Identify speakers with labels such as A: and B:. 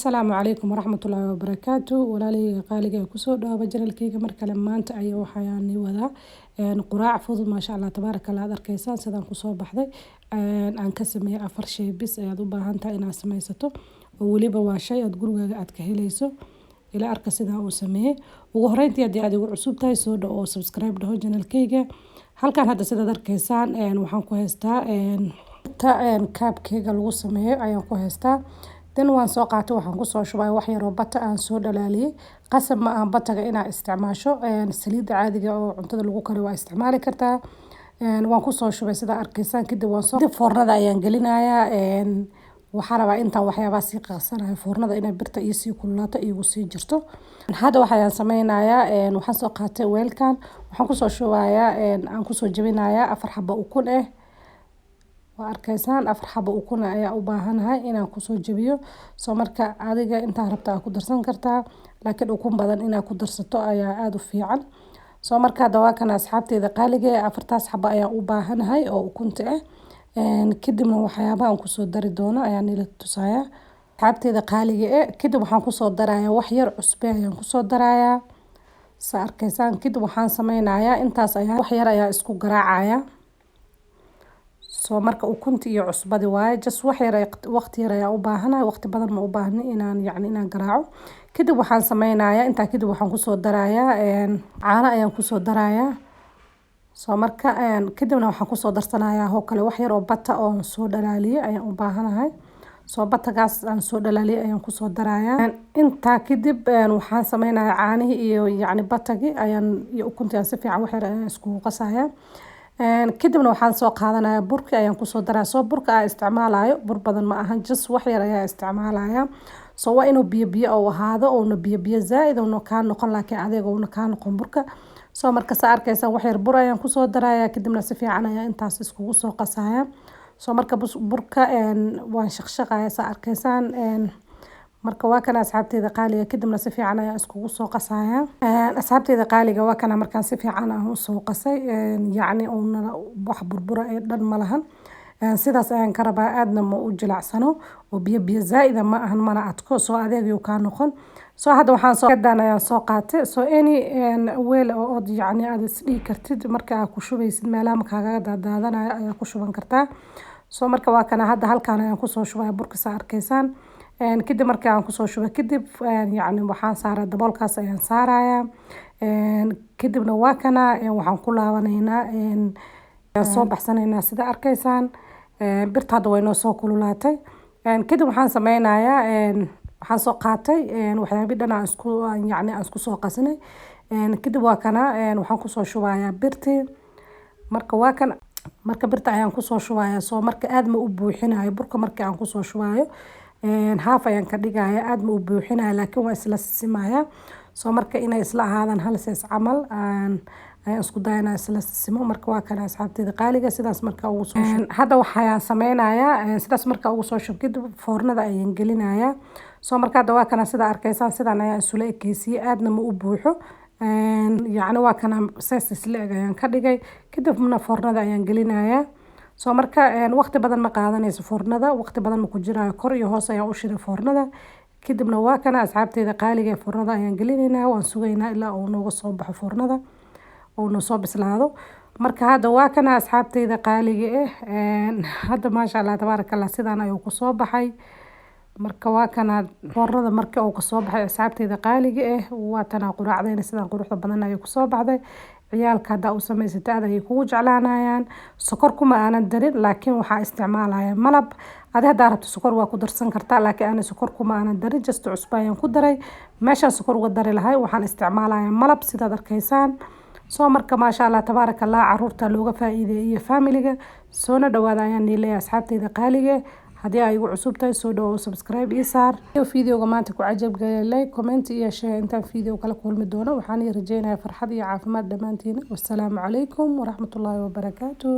A: Asalaamu calaykum waraxmatullaahi wabarakaatu walaalahayga qaaliga ee kusoo dhawaada janalkayga mar kale maanta ayaa waxaan wadaa quraac fudud maasha Allah tabaaraka Allah aad arkaysaan sidaan kusoo baxday aan ka sameeyay 4 shay bis ayaad u baahan tahay inaad sameysato oo waliba waa shay aad gurigaaga aad ka helayso ila arka sidaan u sameeyay ugu horeyntii haddii aad igu cusub tahay soo dhaw oo subscribe dhaho janalkayga halkan hadda sidaad arkaysaan waxaan ku haystaa kaabkayga lagu sameeyo ayaan ku haystaa dan waan soo qaatay waxaan ku soo shubay wax yar oo bata aan soo dhalaaliyay qasab ma aan bataga inaa isticmaasho saliida caadiga oo cuntada lagu kariyo waa isticmaali kartaa waan ku soo shubay sida arkaysaan kadib waan soo foornada ayaan gelinayaa waxaan rabaa intaan waxyaabaha sii qaasanayo foornada inay birta iyo sii kululaato igu sii jirto hadda waxaan sameynayaa waxaan soo qaatay weelkan waxaan ku soo shubayaa aan ku soo jabinayaa 4 xabo ukun waa arkaysaan 4 xabo ukun ayaa u baahanahay inaan ku soo jabiyo soo marka adiga inta rabtaa ku darsan kartaa laakiin ukun badan inaad ku darsato ayaa aad u fiican soo marka dawaakan asxaabteeda qaaliga 4taas xabo ayaa u baahanahay oo ukunta kadibna waxyaabaha aan ku soo dari doono ayaan ila tusayaa asxaabteeda qaaliga kadib waxaan ku soo darayaa wax yar cusbe ayaan ku soo darayaa saa arkaysaan kadib waxaan sameynayaa intaas ayaa wax yar ayaa isku garaacaya soo marka ukunta iyo cusbadi waaye just wax yar waqti yar ayaa u baahanahay waqti badan ma u baahni inaan garaaco kadib waxaan sameynayaa intaa kadib waxaan ku soo darayaa caano ayaan ku soo darayaa soo marka kadibna waxaan ku soo darsanayaa oo kale wax yar oo bata oo soo dhalaaliyay ayaan u baahanahay soo batagaas aan soo dhalaaliyay ayaan ku soo darayaa intaa kadib waxaan sameynayaa caanihi iyo batagi ayaan iyo ukunta si fiican wax yar ayaan isku qasayaa kadibna waxaan soo qaadanayaa burka ayaan ku soo daraa soo burka aan isticmaalayo bur badan ma ahan just wax yar ayaa isticmaalaya soo waa inuu biyo oo ahaado oo biyo zaaid oo ka noqon laakiin adeeg oo ka noqon burka soo marka saa arkaysan wax yar bur ayaan ku soo darayaa kadibna si fiican ayaa intaas iskugu soo qasaya soo marka burka waan shaqshaqaya saa arkaysaan marka waa kana asxaabteeda qaaliga kadibna si fiican ayaa iskugu soo qasaya asxaabteeda qaaliga waa kana markaan si fiican aan u soo qasay oo wax burbura ee dhan ma lahan sidaas ayaan ka rabaa aadna ma u jilacsano oo biyo zaaid ma ahan mana adko soo adeegiyo ka noqon soo hadda waxaan soo gadaan ayaan soo qaatay soo weel oo aad isdhigi kartid marka aad ku shubaysid meelaha kaaga daadanayo ayaa ku shuban kartaa soo marka waa kana hadda halkaan ayaan ku soo shubay burka saa arkaysaan kadib markii aan ku soo shubay kadib waxaan saaraa daboolkaas ayaan saarayaa kadibna waa kana waxaan ku laabanaynaa soo baxsanaynaa sida arkaysaan birta hadda way noo soo kululaatay kadib waxaan sameynayaa waxaan soo qaatay waxyaabii dhan aan isku soo qasinay kadib waa kana waxaan ku soo shubayaa birtii marka waa kan marka birta ayaan ku soo shubayaa soo marka aad ma u buuxinayo burka markii aan ku soo shubayo haaf ayaan ka dhigaya aad ma u buuxinayo laakiin waa isla simaya soo marka inay isla ahaadaan hal sees camal ayaan isku dayanaa isla simo marka waa kana asxaabteeda qaaliga sidaas marka ugu soo shub hadda waxaan sameynayaa sidaas marka ugu soo shub kadib foornada ayaan gelinayaa soo marka hadda waa kana sida arkaysaan sidaan ayaan isula ekeysiyay aadna ma u buuxo waa kana sees isla eg ayaan ka dhigay kadibna foornada ayaan gelinayaa soo marka waqti badan ma qaadanayso foornada waqti badan ma ku jiraayo kor iyo hoos ayaan u shiday foornada kadibna waa kana asxaabteeda qaaliga ee foornada ayaan gelinaynaa waan sugaynaa ilaa uu nooga soo baxo foornada oo noo soo bislaado marka hadda waa kana asxaabteeda qaaliga hadda maasha Allah tabaaraka Allah sidaan ayuu ku soo baxay marka waa kana foornada markii uu ka soo baxay asxaabteeda qaaliga waa tana quraacdayna sidaan quruxda badan ayuu ku soo baxday ciyaalka hadda u samaysata aad ay kugu jeclaanayaan sokor kuma aanan darin laakiin waxaa isticmaalaya malab adi haddaa rabto sokor waa ku darsan kartaa laakiin aan sokor kuma aanan darin just cusbo ayaan ku daray meeshaan sokor uga dari lahay waxaan isticmaalaya malab sidaad arkaysaan soo marka maasha Allah tabaaraka Allah caruurta looga faa'iideeyo familiga soona dhawaada ayaan leeyahay asxaabteeda qaaliga haddii ay igu cusub tahay soo dhawo subscribe ii saar fiidiyoga maanta ku cajab galay comment iyo share intaan fiidiyo kala kulmi doono waxaan rajeynayaa farxad iyo caafimaad dhamaantiin wassalaamu calaykum waraxmatullaahi wabarakaatuh